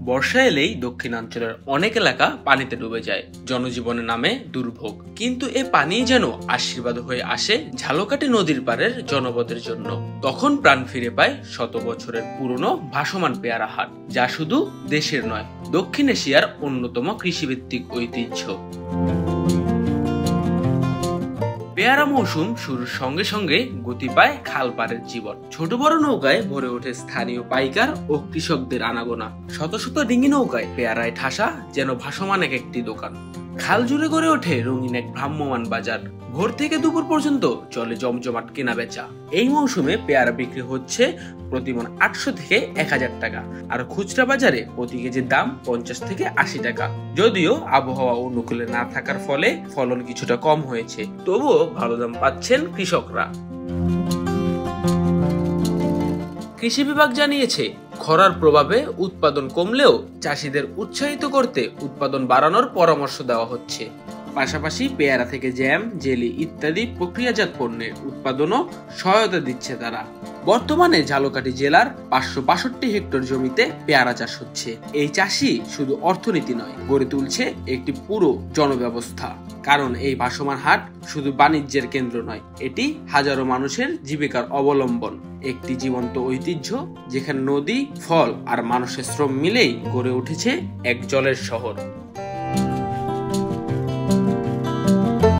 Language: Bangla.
বর্ষা এলেই দক্ষিণাঞ্চলের অনেক এলাকা পানিতে ডুবে যায়, জনজীবনে নামে দুর্ভোগ। কিন্তু এ পানি যেন আশীর্বাদ হয়ে আসে ঝালকাঠি নদীর পাড়ের জনপদের জন্য। তখন প্রাণ ফিরে পায় শত বছরের পুরনো ভাসমান পেয়ারা হাট, যা শুধু দেশের নয়, দক্ষিণ এশিয়ার অন্যতম কৃষিভিত্তিক ঐতিহ্য। পেয়ারা মৌসুম শুরুর সঙ্গে সঙ্গে গতি পায় খাল পাড়ের জীবন। ছোট বড় নৌকায় ভরে ওঠে স্থানীয় পাইকার ও কৃষকদের আনাগোনা। শত শত ডিঙি নৌকায় পেয়ারায় ঠাসা যেন ভাসমান এক একটি দোকান। খাল জুড়ে গড়ে ওঠে রঙিন এক ভ্রাম্যমান বাজার। ভোর থেকে দুপুর পর্যন্ত চলে জমজমাট কেনা বেচা। এই মৌসুমে পেয়ারা বিক্রি হচ্ছে প্রতিমণ 800 থেকে 1000 টাকা, আর খুচরা বাজারে প্রতি কেজির দাম 50 থেকে 80 টাকা। যদিও আবহাওয়া অনুকূলে না থাকার ফলে ফলন কিছুটা কম হয়েছে, তবুও ভালো দাম পাচ্ছেন কৃষকরা। কৃষি বিভাগ জানিয়েছে, খরার প্রভাবে উৎপাদন কমলেও চাষিদের উৎসাহিত করতে উৎপাদন বাড়ানোর পরামর্শ দেওয়া হচ্ছে। পাশাপাশি পেয়ারা থেকে জ্যাম, জেলি ইত্যাদি প্রক্রিয়াজাত পণ্যের উৎপাদনও সহায়তা দিচ্ছে তারা। বর্তমানে ঝালকাঠি জেলার 562 হেক্টর জমিতে পেয়ারা চাষ হচ্ছে। এই চাষই শুধু অর্থনীতি নয়, গড়ে তুলছে একটি পুরো জনব্যবস্থা। কারণ এই ভাসমান হাট শুধু বাণিজ্যের কেন্দ্র নয়, এটি হাজারো মানুষের জীবিকার অবলম্বন, একটি জীবন্ত ঐতিহ্য যেখানে নদী, ফল আর মানুষের শ্রম মিলেই গড়ে উঠেছে এক জলের শহর।